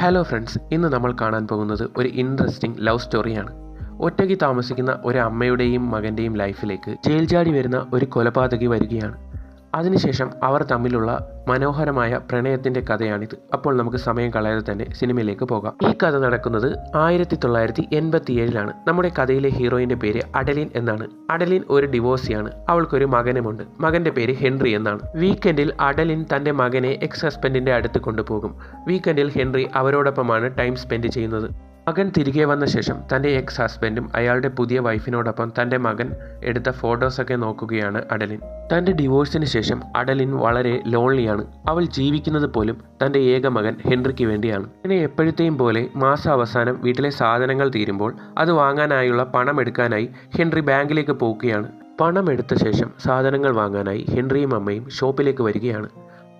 Hello friends, ഇന്ന് നമ്മൾ കാണാൻ പോകുന്നത് ഒരു ഇൻട്രസ്റ്റിംഗ് ലവ് സ്റ്റോറിയാണ്. ഒറ്റയ്ക്ക് താമസിക്കുന്ന ഒരു അമ്മയുടെയും മകൻ്റെയും ലൈഫിലേക്ക് ജയിൽ ചാടി വരുന്ന ഒരു കൊലപാതകി വരികയാണ്. അതിനുശേഷം അവർ തമ്മിലുള്ള മനോഹരമായ പ്രണയത്തിൻ്റെ കഥയാണിത്. അപ്പോൾ നമുക്ക് സമയം കളയാതെ തന്നെ സിനിമയിലേക്ക് പോകാം. ഈ കഥ നടക്കുന്നത് 1987 നമ്മുടെ കഥയിലെ ഹീറോയിൻ്റെ പേര് അഡലിൻ എന്നാണ്. അഡലിൻ ഒരു ഡിവോഴ്സിയാണ്. അവൾക്കൊരു മകനുമുണ്ട്. മകൻ്റെ പേര് ഹെൻറി എന്നാണ്. വീക്കെൻഡിൽ അഡലിൻ തൻ്റെ മകനെ എക്സ് ഹസ്ബൻഡിൻ്റെ അടുത്ത് കൊണ്ടുപോകും. വീക്കെൻഡിൽ ഹെൻറി അവരോടൊപ്പമാണ് ടൈം സ്പെൻഡ് ചെയ്യുന്നത്. മകൻ തിരികെ വന്ന ശേഷം തൻ്റെ എക്സ് ഹസ്ബൻഡും അയാളുടെ പുതിയ വൈഫിനോടൊപ്പം തൻ്റെ മകൻ എടുത്ത ഫോട്ടോസൊക്കെ നോക്കുകയാണ് അഡലിൻ. തൻ്റെ ഡിവോഴ്സിന് ശേഷം അഡലിൻ വളരെ ലോൺലിയാണ്. അവൾ ജീവിക്കുന്നത് പോലും തൻ്റെ ഏക മകൻ ഹെൻറിക്ക് വേണ്ടിയാണ്. അങ്ങനെ എപ്പോഴത്തെയും പോലെ മാസാവസാനം വീട്ടിലെ സാധനങ്ങൾ തീരുമ്പോൾ അത് വാങ്ങാനായുള്ള പണം എടുക്കാനായി ഹെൻറി ബാങ്കിലേക്ക് പോവുകയാണ്. പണം എടുത്ത ശേഷം സാധനങ്ങൾ വാങ്ങാനായി ഹെൻറിയും അമ്മയും ഷോപ്പിലേക്ക് വരികയാണ്.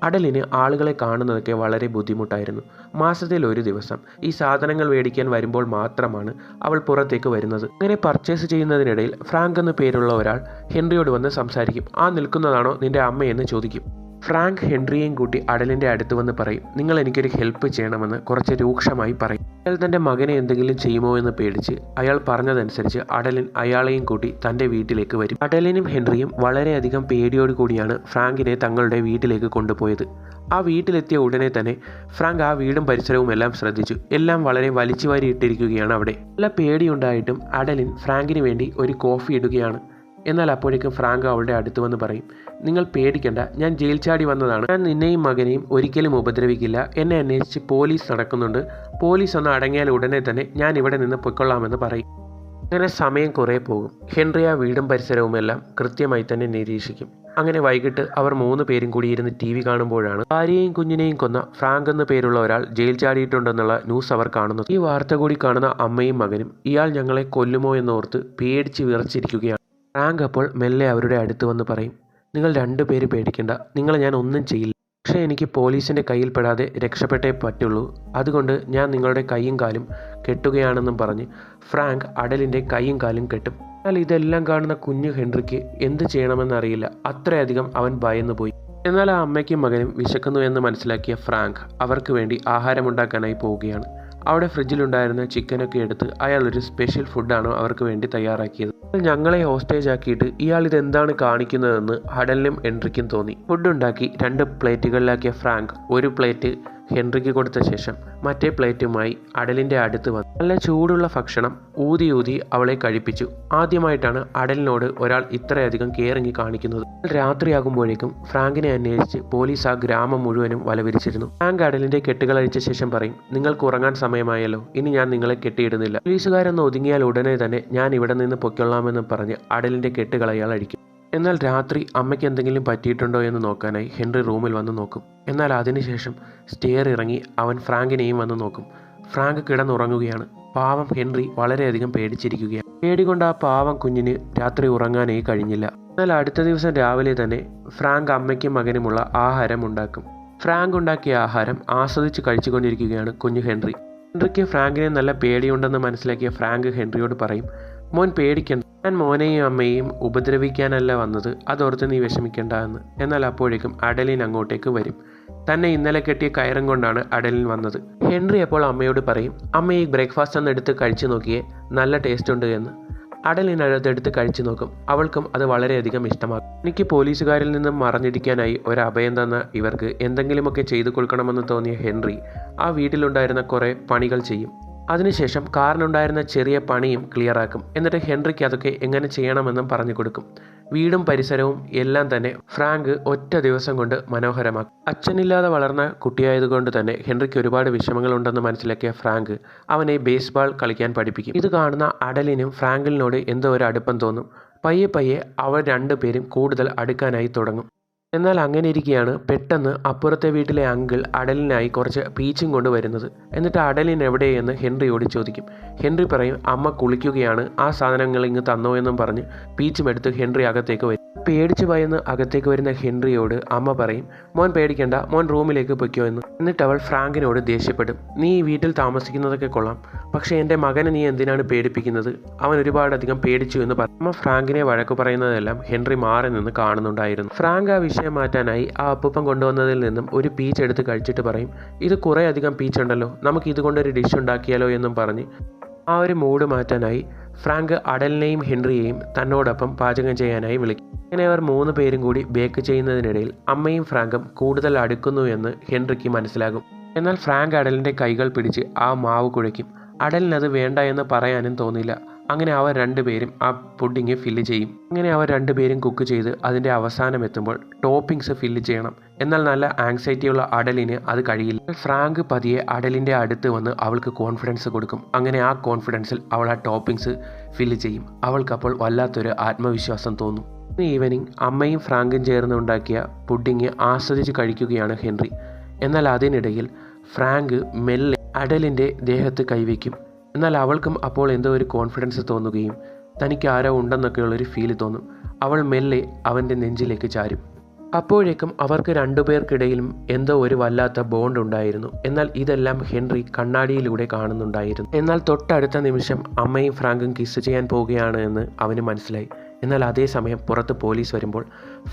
അഡലിന് ആളുകളെ കാണുന്നതൊക്കെ വളരെ ബുദ്ധിമുട്ടായിരുന്നു. മാസത്തിൽ ഒരു ദിവസം ഈ സാധനങ്ങൾ മേടിക്കാൻ വരുമ്പോൾ മാത്രമാണ് അവൾ പുറത്തേക്ക് വരുന്നത്. അങ്ങനെ പർച്ചേസ് ചെയ്യുന്നതിനിടയിൽ ഫ്രാങ്ക് എന്ന പേരുള്ള ഒരാൾ ഹെൻറിയോട് വന്ന് സംസാരിക്കും. ആ നിൽക്കുന്നതാണോ നിന്റെ അമ്മയെന്ന് ചോദിക്കും. ഫ്രാങ്ക് ഹെൻറിയെയും കൂട്ടി അഡലിൻ്റെ അടുത്ത് വന്ന് പറയും, നിങ്ങൾ എനിക്കൊരു ഹെൽപ്പ് ചെയ്യണമെന്ന് കുറച്ച് രൂക്ഷമായി പറയും. അയാൾ തൻ്റെ മകനെ എന്തെങ്കിലും ചെയ്യുമോ എന്ന് പേടിച്ച് അയാൾ പറഞ്ഞതനുസരിച്ച് അഡലിൻ അയാളെയും കൂട്ടി തൻ്റെ വീട്ടിലേക്ക് വരും. അഡലിനും ഹെൻറിയും വളരെയധികം പേടിയോടുകൂടിയാണ് ഫ്രാങ്കിനെ തങ്ങളുടെ വീട്ടിലേക്ക് കൊണ്ടുപോയത്. ആ വീട്ടിലെത്തിയ ഉടനെ തന്നെ ഫ്രാങ്ക് ആ വീടും പരിസരവും എല്ലാം ശ്രദ്ധിച്ചു. എല്ലാം വളരെ വലിച്ചുവാരി ഇട്ടിരിക്കുകയാണ് അവിടെ. നല്ല പേടിയുണ്ടായിട്ടും അഡലിൻ ഫ്രാങ്കിന് വേണ്ടി ഒരു കോഫി ഇടുകയാണ്. എന്നാൽ അപ്പോഴേക്കും ഫ്രാങ്ക് അവളുടെ അടുത്ത് വന്ന് പറയും, നിങ്ങൾ പേടിക്കണ്ട, ഞാൻ ജയിൽ ചാടി വന്നതാണ്. ഞാൻ നിന്നെയും മകനെയും ഒരിക്കലും ഉപദ്രവിക്കില്ല. എന്നെ അന്വേഷിച്ച് പോലീസ് നടക്കുന്നുണ്ട്. പോലീസ് ഒന്ന് അടങ്ങിയാൽ ഉടനെ തന്നെ ഞാൻ ഇവിടെ നിന്ന് പൊയ്ക്കൊള്ളാമെന്ന് പറയും. അങ്ങനെ സമയം കുറേ പോകും. ഹെൻറി ആ വീടും പരിസരവും എല്ലാം കൃത്യമായി തന്നെ നിരീക്ഷിക്കും. അങ്ങനെ വൈകിട്ട് അവർ 3 പേരും കൂടി ഇരുന്ന് TV കാണുമ്പോഴാണ് ഭാര്യയെയും കുഞ്ഞിനെയും കൊന്ന ഫ്രാങ്ക് എന്ന പേരുള്ള ഒരാൾ ജയിൽ ചാടിയിട്ടുണ്ടെന്നുള്ള ന്യൂസ് അവർ കാണുന്നത്. ഈ വാർത്ത കൂടി കാണുന്ന അമ്മയും മകനും ഇയാൾ ഞങ്ങളെ കൊല്ലുമോ എന്നോർത്ത് പേടിച്ച് വിറച്ചിരിക്കുകയാണ്. ഫ്രാങ്ക് അപ്പോൾ മെല്ലെ അവരുടെ അടുത്ത് വന്ന് പറയും, നിങ്ങൾ 2 പേര് പേടിക്കണ്ട, നിങ്ങളെ ഞാൻ ഒന്നും ചെയ്യില്ല. പക്ഷേ എനിക്ക് പോലീസിൻ്റെ കയ്യിൽപ്പെടാതെ രക്ഷപ്പെട്ടേ പറ്റുള്ളൂ. അതുകൊണ്ട് ഞാൻ നിങ്ങളുടെ കൈയും കാലും കെട്ടുകയാണെന്നും പറഞ്ഞ് ഫ്രാങ്ക് അഡലിൻ്റെ കൈയും കാലും കെട്ടും. എന്നാൽ ഇതെല്ലാം കാണുന്ന കുഞ്ഞു ഹെൻറിക്ക് എന്ത് ചെയ്യണമെന്നറിയില്ല. അത്രയധികം അവൻ ഭയന്നുപോയി. എന്നാൽ ആ അമ്മയ്ക്കും മകനും വിശക്കുന്നു എന്ന് മനസ്സിലാക്കിയ ഫ്രാങ്ക് അവർക്ക് വേണ്ടി ആഹാരമുണ്ടാക്കാനായി പോവുകയാണ്. അവിടെ ഫ്രിഡ്ജിലുണ്ടായിരുന്ന ചിക്കനൊക്കെ എടുത്ത് അയാൾ ഒരു സ്പെഷ്യൽ ഫുഡാണ് അവർക്ക് വേണ്ടി തയ്യാറാക്കിയത്. ഞങ്ങളെ ഹോസ്റ്റേജ് ആക്കിയിട്ട് ഇയാൾ ഇതെന്താണ് കാണിക്കുന്നതെന്ന് അഡലിനും ഹെൻറിക്കും തോന്നി. ഫുഡ് ഉണ്ടാക്കി 2 പ്ലേറ്റുകളിലാക്കിയ ഫ്രാങ്ക് ഒരു പ്ലേറ്റ് ഹെൻറിക്ക് കൊടുത്ത ശേഷം മറ്റേ പ്ലേറ്റുമായി അഡലിൻ്റെ അടുത്ത് വന്നു നല്ല ചൂടുള്ള ഭക്ഷണം ഊതി അവളെ കഴിപ്പിച്ചു. ആദ്യമായിട്ടാണ് അഡലിനോട് ഒരാൾ ഇത്രയധികം കെയറിങ് കാണിക്കുന്നത്. രാത്രിയാകുമ്പോഴേക്കും ഫ്രാങ്കിനെ അന്വേഷിച്ച് പോലീസ് ആ ഗ്രാമം മുഴുവനും വലവിരിച്ചിരുന്നു. ഫ്രാങ്ക് അഡലിൻ്റെ കെട്ടുകളഴിച്ച ശേഷം പറയും, നിങ്ങൾക്ക് ഉറങ്ങാൻ സമയമായല്ലോ, ഇനി ഞാൻ നിങ്ങളെ കെട്ടിയിടുന്നില്ല. പോലീസുകാരൊന്ന് ഒതുങ്ങിയാൽ ഉടനെ തന്നെ ഞാൻ ഇവിടെ നിന്ന് പൊയ്ക്കൊള്ളാമെന്ന് പറഞ്ഞ് അഡലിൻ്റെ കെട്ടുകൾ അയാൾ അഴിക്കും. എന്നാൽ രാത്രി അമ്മയ്ക്ക് എന്തെങ്കിലും പറ്റിയിട്ടുണ്ടോ എന്ന് നോക്കാനായി ഹെൻറി റൂമിൽ വന്ന് നോക്കും. എന്നാൽ അതിനുശേഷം സ്റ്റെയർ ഇറങ്ങി അവൻ ഫ്രാങ്കിനെയും വന്ന് നോക്കും. ഫ്രാങ്ക് കിടന്നുറങ്ങുകയാണ്. പാവം ഹെൻറി വളരെയധികം പേടിച്ചിരിക്കുകയാണ്. പേടികൊണ്ട് ആ പാവം കുഞ്ഞിന് രാത്രി ഉറങ്ങാനേ കഴിഞ്ഞില്ല. എന്നാൽ അടുത്ത ദിവസം രാവിലെ തന്നെ ഫ്രാങ്ക് അമ്മയ്ക്കും മകനുമുള്ള ആഹാരം ഉണ്ടാക്കും. ഫ്രാങ്ക് ഉണ്ടാക്കിയ ആഹാരം ആസ്വദിച്ച് കഴിച്ചുകൊണ്ടിരിക്കുകയാണ് കുഞ്ഞു ഹെൻറി. ഹെൻറിക്ക് ഫ്രാങ്കിനെ നല്ല പേടിയുണ്ടെന്ന് മനസ്സിലാക്കിയ ഫ്രാങ്ക് ഹെൻറിയോട് പറയും, മോൻ പേടിക്കണ്ട, ഞാൻ മോനെയും അമ്മയെയും ഉപദ്രവിക്കാനല്ല വന്നത്, അതോർത്ത് നീ വിഷമിക്കണ്ട എന്ന്. എന്നാൽ അപ്പോഴേക്കും അഡലിൻ അങ്ങോട്ടേക്ക് വരും. തന്നെ ഇന്നലെ കെട്ടിയ കയറും കൊണ്ടാണ് അഡലിൻ വന്നത്. ഹെൻറി അപ്പോൾ അമ്മയോട് പറയും, അമ്മ ഈ ബ്രേക്ക്ഫാസ്റ്റ് ഒന്ന് എടുത്ത് കഴിച്ചു നോക്കിയേ, നല്ല ടേസ്റ്റ് ഉണ്ട് എന്ന്. അഡലിൻ അതെടുത്ത് കഴിച്ചു നോക്കും. അവൾക്കും അത് വളരെയധികം ഇഷ്ടമാകും. എനിക്ക് പോലീസുകാരിൽ നിന്നും മറഞ്ഞിരിക്കാനായി ഒരു അഭയം തന്ന ഇവർക്ക് എന്തെങ്കിലുമൊക്കെ ചെയ്തു കൊടുക്കണമെന്ന് തോന്നിയ ഹെൻറി ആ വീട്ടിലുണ്ടായിരുന്ന കുറേ പണികൾ ചെയ്യും. അതിനുശേഷം കാറിനുണ്ടായിരുന്ന ചെറിയ പണിയും ക്ലിയറാക്കും. എന്നിട്ട് ഹെൻറിക്ക് അതൊക്കെ എങ്ങനെ ചെയ്യണമെന്നും പറഞ്ഞു കൊടുക്കും. വീടും പരിസരവും എല്ലാം തന്നെ ഫ്രാങ്ക് ഒറ്റ ദിവസം കൊണ്ട് മനോഹരമാക്കും. അച്ഛനില്ലാതെ വളർന്ന കുട്ടിയായതുകൊണ്ട് തന്നെ ഹെൻറിക്ക് ഒരുപാട് വിഷമങ്ങളുണ്ടെന്ന് മനസ്സിലാക്കിയ ഫ്രാങ്ക് അവനെ ബേസ്ബോൾ കളിക്കാൻ പഠിപ്പിക്കും. ഇത് കാണുന്ന അഡലിനും ഫ്രാങ്കിലിനോട് എന്തോ ഒരു അടുപ്പം തോന്നും. പയ്യെ അവർ 2 പേരും കൂടുതൽ അടുക്കാനായി തുടങ്ങും. എന്നാൽ അങ്ങനെ ഇരിക്കുകയാണ് പെട്ടെന്ന് അപ്പുറത്തെ വീട്ടിലെ അങ്കിൾ അഡലിനായി കുറച്ച് പീച്ചും കൊണ്ടുവരുന്നത്. എന്നിട്ട് അഡലിൻ എവിടെയെന്ന് ഹെൻറിയോട് ചോദിക്കും. ഹെൻറി പറയും, അമ്മ കുളിക്കുകയാണ്, ആ സാധനങ്ങൾ ഇങ്ങ് തന്നോ എന്നും പറഞ്ഞ് പീച്ചും എടുത്ത് ഹെൻറി അകത്തേക്ക് വരും. പേടിച്ചു ഭയന്ന് അകത്തേക്ക് വരുന്ന ഹെൻറിയോട് അമ്മ പറയും, മോൻ പേടിക്കണ്ട, മോൻ റൂമിലേക്ക് പൊയ്ക്കോ എന്ന്. എന്നിട്ട് അവൾ ഫ്രാങ്കിനോട് ദേഷ്യപ്പെടും, നീ ഈ വീട്ടിൽ താമസിക്കുന്നതൊക്കെ കൊള്ളാം, പക്ഷേ എൻ്റെ മകനെ നീ എന്തിനാണ് പേടിപ്പിക്കുന്നത്, അവൻ ഒരുപാടധികം പേടിച്ചു എന്ന് പറഞ്ഞു. അമ്മ ഫ്രാങ്കിനെ വഴക്കു പറയുന്നതെല്ലാം ഹെൻറി മാറി നിന്ന് കാണുന്നുണ്ടായിരുന്നു. ഫ്രാങ്ക് ആ വിഷയം മാറ്റാനായി ആ അപ്പൂപ്പൻ കൊണ്ടുവന്നതിൽ നിന്നും ഒരു പീച്ച് എടുത്ത് കഴിച്ചിട്ട് പറയും, ഇത് കുറേ അധികം പീച്ച് ഉണ്ടല്ലോ, നമുക്ക് ഇതുകൊണ്ടൊരു ഡിഷ് ഉണ്ടാക്കിയാലോ എന്നും പറഞ്ഞ് ആ ഒരു മൂഡ് മാറ്റാനായി ഫ്രാങ്ക് അഡലിനെയും ഹെൻറിയെയും തന്നോടൊപ്പം പാചകം ചെയ്യാനായി വിളിക്കും. അങ്ങനെ അവർ 3 പേരും കൂടി ബേക്ക് ചെയ്യുന്നതിനിടയിൽ അമ്മയും ഫ്രാങ്കും കൂടുതൽ അടുക്കുന്നു എന്ന് ഹെൻറിക്ക് മനസ്സിലാകും. എന്നാൽ ഫ്രാങ്ക് അഡലിൻ്റെ കൈകൾ പിടിച്ച് ആ മാവ് കുഴയ്ക്കും. അഡലിനത് വേണ്ട എന്ന് പറയാനും തോന്നില്ല. അങ്ങനെ അവർ 2 പേരും ആ പുഡിങ് ഫില്ല് ചെയ്യും. അങ്ങനെ അവർ 2 പേരും കുക്ക് ചെയ്ത് അതിൻ്റെ അവസാനം എത്തുമ്പോൾ ടോപ്പിങ്സ് ഫില്ല് ചെയ്യണം. എന്നാൽ നല്ല ആങ്സൈറ്റിയുള്ള അഡലിന് അത് കഴിയില്ല. ഫ്രാങ്ക് പതിയെ അഡലിൻ്റെ അടുത്ത് വന്ന് അവൾക്ക് കോൺഫിഡൻസ് കൊടുക്കും. അങ്ങനെ ആ കോൺഫിഡൻസിൽ അവൾ ആ ടോപ്പിങ്സ് ഫില്ല് ചെയ്യും. അവൾക്കപ്പോൾ വല്ലാത്തൊരു ആത്മവിശ്വാസം തോന്നും. ഈവനിങ് അമ്മയും ഫ്രാങ്കും ചേർന്ന് ഉണ്ടാക്കിയ പുഡിങ് ആസ്വദിച്ച് കഴിക്കുകയാണ് ഹെൻറി. എന്നാൽ അതിനിടയിൽ ഫ്രാങ്ക് മെല്ലെ അഡലിൻ്റെ ദേഹത്ത് കൈവയ്ക്കും. എന്നാൽ അവൾക്കും അപ്പോൾ എന്തോ ഒരു കോൺഫിഡൻസ് തോന്നുകയും തനിക്ക് ആരോ ഉണ്ടെന്നൊക്കെയുള്ളൊരു ഫീല് തോന്നും. അവൾ മെല്ലെ അവൻ്റെ നെഞ്ചിലേക്ക് ചാരും. അപ്പോഴേക്കും അവർക്ക് 2 പേർക്കിടയിലും എന്തോ ഒരു വല്ലാത്ത ബോണ്ട് ഉണ്ടായിരുന്നു. എന്നാൽ ഇതെല്ലാം ഹെൻറി കണ്ണാടിയിലൂടെ കാണുന്നുണ്ടായിരുന്നു. എന്നാൽ തൊട്ടടുത്ത നിമിഷം അമ്മയും ഫ്രാങ്കും കിസ് ചെയ്യാൻ പോവുകയാണ് എന്ന് അവന് മനസ്സിലായി. എന്നാൽ അതേസമയം പുറത്ത് പോലീസ് വരുമ്പോൾ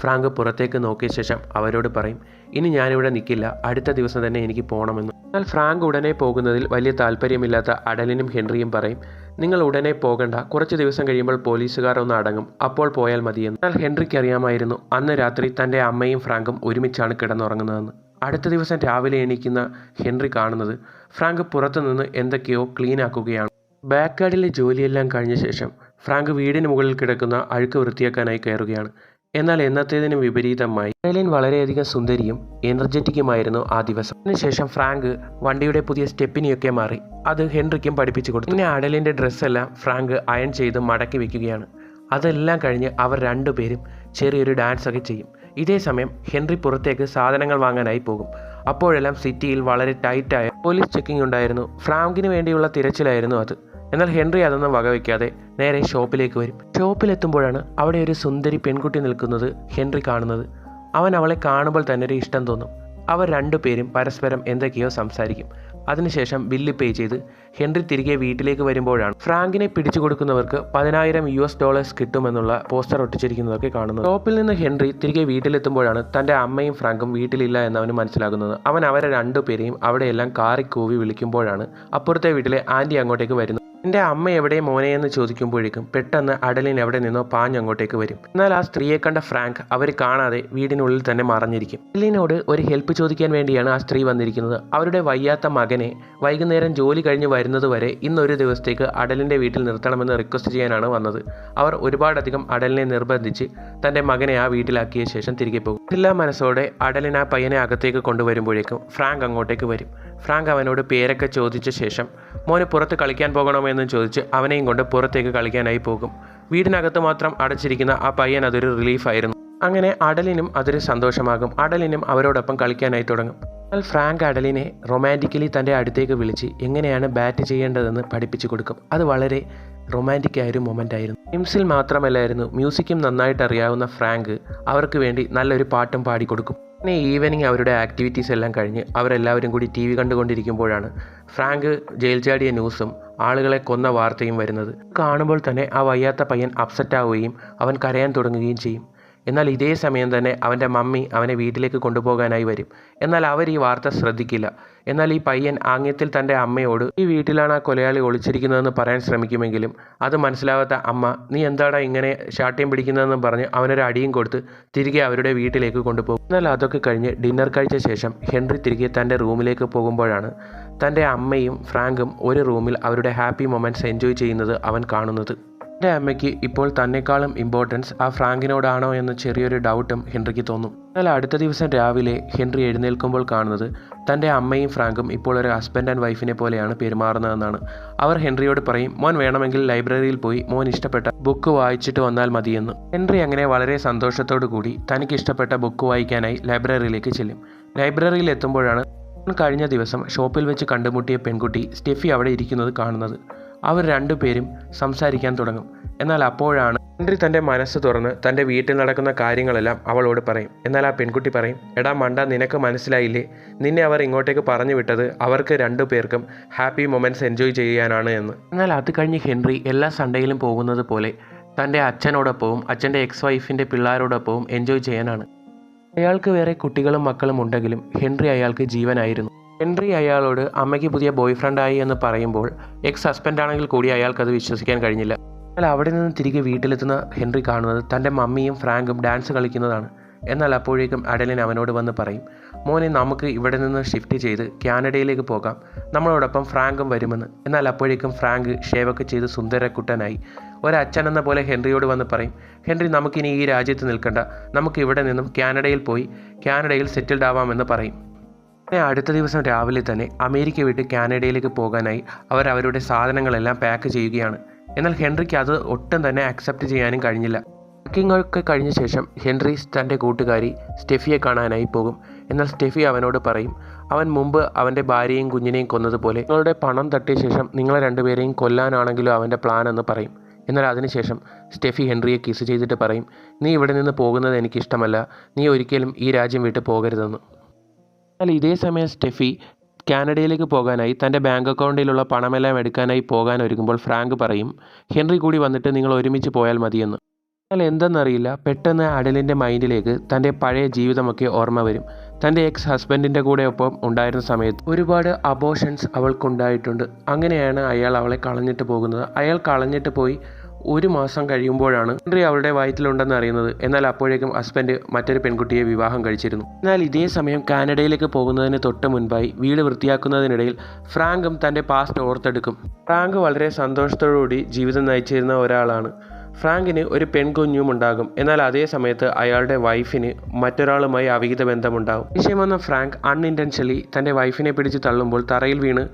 ഫ്രാങ്ക് പുറത്തേക്ക് നോക്കിയ ശേഷം അവരോട് പറയും, ഇനി ഞാനിവിടെ നിൽക്കില്ല, അടുത്ത ദിവസം തന്നെ എനിക്ക് പോകണമെന്ന്. എന്നാൽ ഫ്രാങ്ക് ഉടനെ പോകുന്നതിൽ വലിയ താല്പര്യമില്ലാത്ത അഡലിനും ഹെൻറിയും പറയും, നിങ്ങൾ ഉടനെ പോകണ്ട, കുറച്ച് ദിവസം കഴിയുമ്പോൾ പോലീസുകാർ ഒന്ന് അടങ്ങും, അപ്പോൾ പോയാൽ മതിയെന്ന്. എന്നാൽ ഹെൻറിക്ക് അറിയാമായിരുന്നു അന്ന് രാത്രി തൻ്റെ അമ്മയും ഫ്രാങ്കും ഒരുമിച്ചാണ് കിടന്നുറങ്ങുന്നതെന്ന്. അടുത്ത ദിവസം രാവിലെ എണീക്കുന്ന ഹെൻറി കാണുന്നത് ഫ്രാങ്ക് പുറത്തുനിന്ന് എന്തൊക്കെയോ ക്ലീൻ ആക്കുകയാണ്. ബാക്ക്യാർഡിലെ ജോലിയെല്ലാം കഴിഞ്ഞ ശേഷം ഫ്രാങ്ക് വീടിന് മുകളിൽ കിടക്കുന്ന അഴുക്ക് വൃത്തിയാക്കാനായി കയറുകയാണ്. എന്നാൽ എന്നത്തേതിനും വിപരീതമായി അഡലിൻ വളരെയധികം സുന്ദരിയും എനർജറ്റിക്കുമായിരുന്നു ആ ദിവസം. അതിനുശേഷം ഫ്രാങ്ക് വണ്ടിയുടെ പുതിയ സ്റ്റെപ്പിനെയൊക്കെ മാറി അത് ഹെൻറിക്കും പഠിപ്പിച്ചു കൊടുത്തു. പിന്നെ അഡലിൻ്റെ ഡ്രസ്സെല്ലാം ഫ്രാങ്ക് അയൺ ചെയ്ത് മടക്കി വെക്കുകയാണ്. അതെല്ലാം കഴിഞ്ഞ് അവർ 2 പേരും ചെറിയൊരു ഡാൻസ് ഒക്കെ ചെയ്യും. ഇതേ സമയം ഹെൻറി പുറത്തേക്ക് സാധനങ്ങൾ വാങ്ങാനായി പോകും. അപ്പോഴെല്ലാം സിറ്റിയിൽ വളരെ ടൈറ്റായ പോലീസ് ചെക്കിംഗ് ഉണ്ടായിരുന്നു. ഫ്രാങ്കിന് വേണ്ടിയുള്ള തിരച്ചിലായിരുന്നു അത്. എന്നാൽ ഹെൻറി അതൊന്നും വകവയ്ക്കാതെ നേരെ ഷോപ്പിലേക്ക് വരും. ഷോപ്പിലെത്തുമ്പോഴാണ് അവിടെ ഒരു സുന്ദരി പെൺകുട്ടി നിൽക്കുന്നത് ഹെൻറി കാണുന്നത്. അവൻ അവളെ കാണുമ്പോൾ തന്നെ ഒരു ഇഷ്ടം തോന്നും. അവർ 2 പേരും പരസ്പരം എന്തൊക്കെയോ സംസാരിക്കും. അതിനുശേഷം ബില്ല് പേ ചെയ്ത് ഹെൻറി തിരികെ വീട്ടിലേക്ക് വരുമ്പോഴാണ് ഫ്രാങ്കിനെ പിടിച്ചു കൊടുക്കുന്നവർക്ക് $10,000 കിട്ടുമെന്നുള്ള പോസ്റ്റർ ഒട്ടിച്ചിരിക്കുന്നതൊക്കെ കാണുന്നത്. ഷോപ്പിൽ നിന്ന് ഹെൻറി തിരികെ വീട്ടിലെത്തുമ്പോഴാണ് തൻ്റെ അമ്മയും ഫ്രാങ്കും വീട്ടിലില്ല എന്നവന് മനസ്സിലാകുന്നത്. അവൻ അവരെ 2 പേരെയും അവിടെയെല്ലാം കാറിക്കൂവി വിളിക്കുമ്പോഴാണ് അപ്പുറത്തെ വീട്ടിലെ ആൻറ്റി അങ്ങോട്ടേക്ക് വരുന്നത്. എൻ്റെ അമ്മ എവിടെ മോനെ എന്ന് ചോദിക്കുമ്പോഴേക്കും പെട്ടെന്ന് അഡലിൻ എവിടെ നിന്നോ പാഞ്ഞങ്ങോട്ടേക്ക് വരും. എന്നാൽ ആ സ്ത്രീയെ കണ്ട ഫ്രാങ്ക് അവർ കാണാതെ വീടിനുള്ളിൽ തന്നെ മറഞ്ഞിരിക്കും. അഡലിനോട് ഒരു ഹെൽപ്പ് ചോദിക്കാൻ വേണ്ടിയാണ് ആ സ്ത്രീ വന്നിരിക്കുന്നത്. അവരുടെ വയ്യാത്ത മകനെ വൈകുന്നേരം ജോലി കഴിഞ്ഞ് വരുന്നത് വരെ ഇന്നൊരു ദിവസത്തേക്ക് അഡലിൻ്റെ വീട്ടിൽ നിർത്തണമെന്ന് റിക്വസ്റ്റ് ചെയ്യാനാണ് വന്നത്. അവർ ഒരുപാടധികം അഡലിനെ നിർബന്ധിച്ച് തൻ്റെ മകനെ ആ വീട്ടിലാക്കിയ ശേഷം തിരികെ പോകും. എല്ലാ മനസ്സോടെ അഡലിൻ ആ പയ്യനെ അകത്തേക്ക് കൊണ്ടുവരുമ്പോഴേക്കും ഫ്രാങ്ക് അങ്ങോട്ടേക്ക് വരും. ഫ്രാങ്ക് അവനോട് പേരൊക്കെ ചോദിച്ച ശേഷം മോന് പുറത്ത് കളിക്കാൻ പോകണമെന്ന് ചോദിച്ച് അവനെയും കൊണ്ട് പുറത്തേക്ക് കളിക്കാനായി പോകും. വീടിനകത്ത് മാത്രം അടച്ചിരിക്കുന്ന ആ പയ്യൻ അതൊരു റിലീഫായിരുന്നു. അങ്ങനെ അഡലിനും അതൊരു സന്തോഷമാകും. അഡലിനും അവരോടൊപ്പം കളിക്കാനായി തുടങ്ങും. എന്നാൽ ഫ്രാങ്ക് അഡലിനെ റൊമാൻറ്റിക്കലി തൻ്റെ അടുത്തേക്ക് വിളിച്ച് എങ്ങനെയാണ് ബാറ്റ് ചെയ്യേണ്ടതെന്ന് പഠിപ്പിച്ചു കൊടുക്കും. അത് വളരെ റൊമാൻറ്റിക് ആയൊരു മൊമെൻ്റ് ആയിരുന്നു. ഗെയിംസിൽ മാത്രമല്ലായിരുന്നു, മ്യൂസിക്കും നന്നായിട്ട് അറിയാവുന്ന ഫ്രാങ്ക് അവർക്ക് വേണ്ടി നല്ലൊരു പാട്ടും പാടിക്കൊടുക്കും. പിന്നെ ഈവനിങ് അവരുടെ ആക്ടിവിറ്റീസ് എല്ലാം കഴിഞ്ഞ് അവരെല്ലാവരും കൂടി TV കണ്ടുകൊണ്ടിരിക്കുമ്പോഴാണ് ഫ്രാങ്ക് ജയിൽ ചാടിയ ന്യൂസും ആളുകളെ കൊന്ന വാർത്തയും വരുന്നത്. കാണുമ്പോൾ തന്നെ ആ വയ്യാത്ത പയ്യൻ അപ്സെറ്റ് ആവുകയും അവൻ കരയാൻ തുടങ്ങുകയും ചെയ്യും. എന്നാൽ ഇതേ സമയം തന്നെ അവൻ്റെ മമ്മി അവനെ വീട്ടിലേക്ക് കൊണ്ടുപോകാനായി വരും. എന്നാൽ അവർ ഈ വാർത്ത ശ്രദ്ധിക്കില്ല. എന്നാൽ ഈ പയ്യൻ ആംഗ്യത്തിൽ തൻ്റെ അമ്മയോട് ഈ വീട്ടിലാണ് ആ കൊലയാളി ഒളിച്ചിരിക്കുന്നതെന്ന് പറയാൻ ശ്രമിക്കുമെങ്കിലും അത് മനസ്സിലാവാത്ത അമ്മ നീ എന്താടാ ഇങ്ങനെ ശാഠ്യം പിടിക്കുന്നതെന്ന് പറഞ്ഞ് അവനൊരു അടിയും കൊടുത്ത് തിരികെ അവരുടെ വീട്ടിലേക്ക് കൊണ്ടുപോകും. എന്നാൽ അതൊക്കെ കഴിഞ്ഞ് ഡിന്നർ കഴിച്ച ശേഷം ഹെൻറി തിരികെ തൻ്റെ റൂമിലേക്ക് പോകുമ്പോഴാണ് തൻ്റെ അമ്മയും ഫ്രാങ്കും ഒരു റൂമിൽ അവരുടെ ഹാപ്പി മൊമെൻറ്റ്സ് എൻജോയ് ചെയ്യുന്നത് അവൻ കാണുന്നത്. എൻ്റെ അമ്മയ്ക്ക് ഇപ്പോൾ തന്നെക്കാളും ഇമ്പോർട്ടൻസ് ആ ഫ്രാങ്കിനോടാണോ എന്ന ചെറിയൊരു ഡൗട്ടും ഹെൻറിക്ക് തോന്നും. എന്നാൽ അടുത്ത ദിവസം രാവിലെ ഹെൻറി എഴുന്നേൽക്കുമ്പോൾ കാണുന്നത് തൻ്റെ അമ്മയും ഫ്രാങ്കും ഇപ്പോൾ ഒരു ഹസ്ബൻഡ് ആൻഡ് വൈഫിനെ പോലെയാണ് പെരുമാറുന്നതെന്നാണ്. അവർ ഹെൻറിയോട് പറയും മോൻ വേണമെങ്കിൽ ലൈബ്രറിയിൽ പോയി മോൻ ഇഷ്ടപ്പെട്ട ബുക്ക് വായിച്ചിട്ട് വന്നാൽ മതിയെന്ന്. ഹെൻറി അങ്ങനെ വളരെ സന്തോഷത്തോടു കൂടി തനിക്ക് ഇഷ്ടപ്പെട്ട ബുക്ക് വായിക്കാനായി ലൈബ്രറിയിലേക്ക് ചെല്ലും. ലൈബ്രറിയിൽ എത്തുമ്പോഴാണ് കഴിഞ്ഞ ദിവസം ഷോപ്പിൽ വെച്ച് കണ്ടുമുട്ടിയ പെൺകുട്ടി സ്റ്റെഫി അവിടെ ഇരിക്കുന്നത് കാണുന്നത്. അവർ രണ്ടുപേരും സംസാരിക്കാൻ തുടങ്ങും. എന്നാൽ അപ്പോഴാണ് ഹെൻറി തൻ്റെ മനസ്സ് തുറന്ന് തൻ്റെ വീട്ടിൽ നടക്കുന്ന കാര്യങ്ങളെല്ലാം അവളോട് പറയും. എന്നാൽ ആ പെൺകുട്ടി പറയും, എടാ മണ്ട, നിനക്ക് മനസ്സിലായില്ലേ, നിന്നെ അവർ ഇങ്ങോട്ടേക്ക് പറഞ്ഞു വിട്ടത് അവർക്ക് രണ്ടുപേർക്കും ഹാപ്പി മൊമെൻറ്റ്സ് എൻജോയ് ചെയ്യാനാണ് എന്ന്. എന്നാൽ അത് കഴിഞ്ഞ് ഹെൻറി എല്ലാ സൺഡേയിലും പോകുന്നത് പോലെ തൻ്റെ അച്ഛനോടൊപ്പവും അച്ഛൻ്റെ എക്സ് വൈഫിൻ്റെ പിള്ളേരോടൊപ്പവും എൻജോയ് ചെയ്യാനാണ്. അയാൾക്ക് വേറെ കുട്ടികളും മക്കളും ഉണ്ടെങ്കിലും ഹെൻറി അയാൾക്ക് ജീവനായിരുന്നു. ഹെൻറി അയാളോട് അമ്മയ്ക്ക് പുതിയ ബോയ് ഫ്രണ്ടായി എന്ന് പറയുമ്പോൾ എക്സ് ഹസ്ബൻഡാണെങ്കിൽ കൂടി അയാൾക്കത് വിശ്വസിക്കാൻ കഴിഞ്ഞില്ല. എന്നാൽ അവിടെ നിന്ന് തിരികെ വീട്ടിലെത്തുന്ന ഹെൻറി കാണുന്നത് തൻ്റെ മമ്മിയും ഫ്രാങ്കും ഡാൻസ് കളിക്കുന്നതാണ്. എന്നാൽ അപ്പോഴേക്കും അഡലിൻ അവനോട് വന്ന് പറയും, മോനെ, നമുക്ക് ഇവിടെ നിന്ന് ഷിഫ്റ്റ് ചെയ്ത് കാനഡയിലേക്ക് പോകാം, നമ്മളോടൊപ്പം ഫ്രാങ്കും വരുമെന്ന്. എന്നാൽ അപ്പോഴേക്കും ഫ്രാങ്ക് ഷേവൊക്കെ ചെയ്ത് സുന്ദരക്കുട്ടനായി ഒരച്ഛനെന്ന പോലെ ഹെൻറിയോട് വന്ന് പറയും, ഹെൻറി, നമുക്കിനി ഈ രാജ്യത്ത് നിൽക്കണ്ട, നമുക്ക് ഇവിടെ നിന്നും കാനഡയിൽ പോയി കാനഡയിൽ സെറ്റിൽഡ് ആവാമെന്ന് പറയും. അടുത്ത ദിവസം രാവിലെ തന്നെ അമേരിക്ക വിട്ട് കാനഡയിലേക്ക് പോകാനായി അവർ അവരുടെ സാധനങ്ങളെല്ലാം പാക്ക് ചെയ്യുകയാണ്. എന്നാൽ ഹെൻറിക്ക് അത് ഒട്ടും തന്നെ അക്സെപ്റ്റ് ചെയ്യാനും കഴിഞ്ഞില്ല. പാക്കിങ്ങൊക്കെ കഴിഞ്ഞ ശേഷം ഹെൻറി തൻ്റെ കൂട്ടുകാരി സ്റ്റെഫിയെ കാണാനായി പോകും. എന്നാൽ സ്റ്റെഫി അവനോട് പറയും, അവൻ മുമ്പ് അവൻ്റെ ഭാര്യയും കുഞ്ഞിനെയും കൊന്നതുപോലെ നിങ്ങളുടെ പണം തട്ടിയ ശേഷം നിങ്ങളെ രണ്ടുപേരെയും കൊല്ലാനാണെങ്കിലും അവൻ്റെ പ്ലാൻ എന്ന് പറയും. എന്നാൽ അതിനുശേഷം സ്റ്റെഫി ഹെൻറിയെ കിസ് ചെയ്തിട്ട് പറയും, നീ ഇവിടെ നിന്ന് പോകുന്നത് എനിക്കിഷ്ടമല്ല, നീ ഒരിക്കലും ഈ രാജ്യം വിട്ട് പോകരുതെന്ന്. എന്നാൽ ഇതേ സമയം സ്റ്റെഫി കാനഡയിലേക്ക് പോകാനായി തൻ്റെ ബാങ്ക് അക്കൗണ്ടിലുള്ള പണമെല്ലാം എടുക്കാനായി പോകാൻ ഒരുങ്ങുമ്പോൾ ഫ്രാങ്ക് പറയും, ഹെൻറി കൂടി വന്നിട്ട് നിങ്ങൾ ഒരുമിച്ച് പോയാൽ മതിയെന്ന്. എന്നാൽ എന്തെന്നറിയില്ല, പെട്ടെന്ന് അഡലിൻ്റെ മൈൻഡിലേക്ക് തൻ്റെ പഴയ ജീവിതമൊക്കെ ഓർമ്മ വരും. തൻ്റെ എക്സ് ഹസ്ബൻഡിൻ്റെ കൂടെ ഒപ്പം ഉണ്ടായിരുന്ന സമയത്ത് ഒരുപാട് അബോഷൻസ് അവൾക്കുണ്ടായിട്ടുണ്ട്. അങ്ങനെയാണ് അയാൾ അവളെ കളഞ്ഞിട്ട് പോകുന്നത്. അയാൾ കളഞ്ഞിട്ട് പോയി 1 മാസം കഴിയുമ്പോഴാണ് ഹെൻറി അവളുടെ വയറ്റിലുണ്ടെന്ന് അറിയുന്നത്. എന്നാൽ അപ്പോഴേക്കും ഹസ്ബൻഡ് മറ്റൊരു പെൺകുട്ടിയെ വിവാഹം കഴിച്ചിരുന്നു. എന്നാൽ ഇതേ സമയം കാനഡയിലേക്ക് പോകുന്നതിന് തൊട്ട് മുൻപായി വീട് വൃത്തിയാക്കുന്നതിനിടയിൽ ഫ്രാങ്കും തൻ്റെ പാസ്റ്റ് ഓർത്തെടുക്കും. ഫ്രാങ്ക് വളരെ സന്തോഷത്തോടുകൂടി ജീവിതം നയിച്ചിരുന്ന ഒരാളാണ്. ഫ്രാങ്കിന് ഒരു പെൺകുഞ്ഞും ഉണ്ടാകും. എന്നാൽ അതേ സമയത്ത് അയാളുടെ വൈഫിന് മറ്റൊരാളുമായി അവിഹിത ബന്ധമുണ്ടാകും. വിഷയം വന്ന ഫ്രാങ്ക് അൺഇൻറ്റൻഷനലി തൻ്റെ വൈഫിനെ പിടിച്ച് തള്ളുമ്പോൾ തറയിൽ വീണ്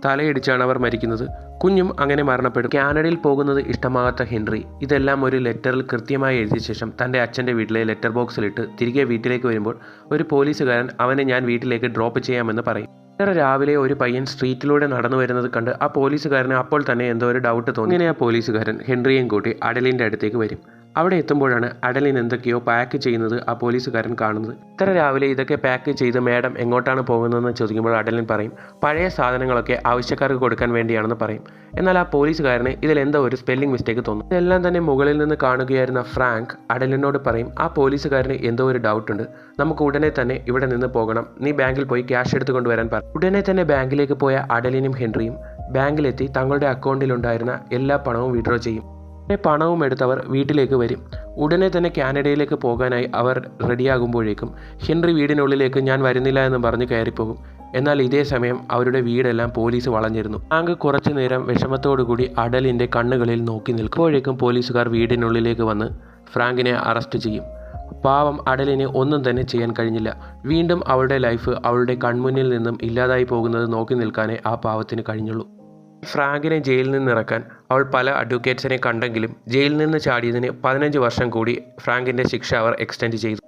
തലയിടിച്ചാണ് അവർ മരിക്കുന്നത്. കുഞ്ഞും അങ്ങനെ മരണപ്പെടും. കാനഡയിൽ പോകുന്നത് ഇഷ്ടമാകാത്ത ഹെൻറി ഇതെല്ലാം ഒരു ലെറ്ററിൽ കൃത്യമായി എഴുതിയ ശേഷം തൻ്റെ അച്ഛൻ്റെ വീട്ടിലെ ലെറ്റർ ബോക്സിലിട്ട് തിരികെ വീട്ടിലേക്ക് വരുമ്പോൾ ഒരു പോലീസുകാരൻ അവനെ ഞാൻ വീട്ടിലേക്ക് ഡ്രോപ്പ് ചെയ്യാമെന്ന് പറയും. രാവിലെ ഒരു പയ്യൻ സ്ട്രീറ്റിലൂടെ നടന്നു വരുന്നത് കണ്ട് ആ പോലീസുകാരന് അപ്പോൾ തന്നെ എന്തോ ഒരു ഡൗട്ട് തോന്നി. ഇങ്ങനെ ആ പോലീസുകാരൻ ഹെൻറിയെയും കൂട്ടി അഡലിൻ്റെ അടുത്തേക്ക് വരും. അവിടെ എത്തുമ്പോഴാണ് അഡലിൻ എന്തൊക്കെയോ പാക്ക് ചെയ്യുന്നത് ആ പോലീസുകാരൻ കാണുന്നത്. ഇത്ര രാവിലെ ഇതൊക്കെ പാക്ക് ചെയ്ത് മാഡം എങ്ങോട്ടാണ് പോകുന്നതെന്ന് ചോദിക്കുമ്പോൾ അഡലിൻ പറയും, പഴയ സാധനങ്ങളൊക്കെ ആവശ്യക്കാർക്ക് കൊടുക്കാൻ വേണ്ടിയാണെന്ന് പറയും. എന്നാൽ ആ പോലീസുകാരന് ഇതിലെന്തോ ഒരു സ്പെല്ലിംഗ് മിസ്റ്റേക്ക് തോന്നും. ഇതെല്ലാം തന്നെ മുകളിൽ നിന്ന് കാണുകയായിരുന്ന ഫ്രാങ്ക് അഡലിനോട് പറയും, ആ പോലീസുകാരന് എന്തോ ഒരു ഡൗട്ട് ഉണ്ട്, നമുക്ക് ഉടനെ തന്നെ ഇവിടെ നിന്ന് പോകണം, നീ ബാങ്കിൽ പോയി ക്യാഷ് എടുത്തുകൊണ്ടുവരാൻ പറയും. ഉടനെ തന്നെ ബാങ്കിലേക്ക് പോയ അഡലിനും ഹെൻറിയും ബാങ്കിലെത്തി തങ്ങളുടെ അക്കൗണ്ടിലുണ്ടായിരുന്ന എല്ലാ പണവും വിഡ്രോ ചെയ്യും. പണവും എടുത്തവർ വീട്ടിലേക്ക് വരും. ഉടനെ തന്നെ കാനഡയിലേക്ക് പോകാനായി അവർ റെഡിയാകുമ്പോഴേക്കും ഹെൻറി വീടിനുള്ളിലേക്ക് ഞാൻ വരുന്നില്ല എന്ന് പറഞ്ഞ് കയറിപ്പോകും. എന്നാൽ ഇതേ സമയം അവരുടെ വീടെല്ലാം പോലീസ് വളഞ്ഞിരുന്നു. ഫ്രാങ്ക് കുറച്ചു നേരം വിഷമത്തോടുകൂടി അഡലിൻ്റെ കണ്ണുകളിൽ നോക്കി നിൽക്കുമ്പോഴേക്കും പോലീസുകാർ വീടിനുള്ളിലേക്ക് വന്ന് ഫ്രാങ്കിനെ അറസ്റ്റ് ചെയ്യും. പാവം അഡലിന് ഒന്നും തന്നെ ചെയ്യാൻ കഴിഞ്ഞില്ല. വീണ്ടും അവളുടെ ലൈഫ് അവളുടെ കൺമുന്നിൽ നിന്നും ഇല്ലാതായി പോകുന്നത് നോക്കി നിൽക്കാനേ ആ പാവത്തിന് കഴിഞ്ഞുള്ളൂ. ഫ്രാങ്കിനെ ജയിലിൽ നിന്ന് ഇറക്കാൻ അവൾ പല അഡ്വക്കേറ്റ്സിനെ കണ്ടെങ്കിലും ജയിലിൽ നിന്ന് ചാടിയതിന് 15 വർഷം കൂടി ഫ്രാങ്കിൻ്റെ ശിക്ഷ അവർ എക്സ്റ്റെൻഡ് ചെയ്തു.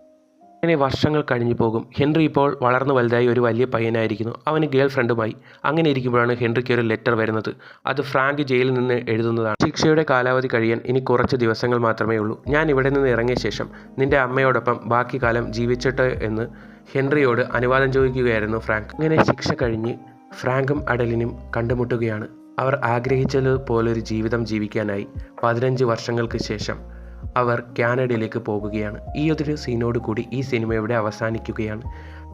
അങ്ങനെ വർഷങ്ങൾ കഴിഞ്ഞു പോകും. ഹെൻറി ഇപ്പോൾ വളർന്നു വലുതായി ഒരു വലിയ പയ്യനായിരിക്കുന്നു. അവന് ഗേൾ ഫ്രണ്ടുമായി. അങ്ങനെ ഇരിക്കുമ്പോഴാണ് ഹെൻറിക്ക് ഒരു ലെറ്റർ വരുന്നത്. അത് ഫ്രാങ്ക് ജയിലിൽ നിന്ന് എഴുതുന്നതാണ്. ശിക്ഷയുടെ കാലാവധി കഴിയാൻ ഇനി കുറച്ച് ദിവസങ്ങൾ മാത്രമേ ഉള്ളൂ. ഞാൻ ഇവിടെ നിന്ന് ഇറങ്ങിയ ശേഷം നിന്റെ അമ്മയോടൊപ്പം ബാക്കി കാലം ജീവിച്ചിട്ട് എന്ന് ഹെൻറിയോട് അനുവാദം ചോദിക്കുകയായിരുന്നു ഫ്രാങ്ക്. അങ്ങനെ ശിക്ഷ കഴിഞ്ഞ് ഫ്രാങ്കും അഡലിനും കണ്ടുമുട്ടുകയാണ്. അവർ ആഗ്രഹിച്ചതുപോലൊരു ജീവിതം ജീവിക്കാനായി 15 വർഷങ്ങൾക്ക് ശേഷം അവർ കാനഡയിലേക്ക് പോകുകയാണ്. ഈ ഒരു സീനോട് കൂടി ഈ സിനിമ ഇവിടെ അവസാനിക്കുകയാണ്.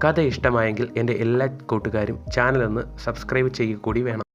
കഥ ഇഷ്ടമായെങ്കിൽ എൻ്റെ എല്ലാ കൂട്ടുകാരും ചാനലൊന്ന് സബ്സ്ക്രൈബ് ചെയ്യുക കൂടി വേണം.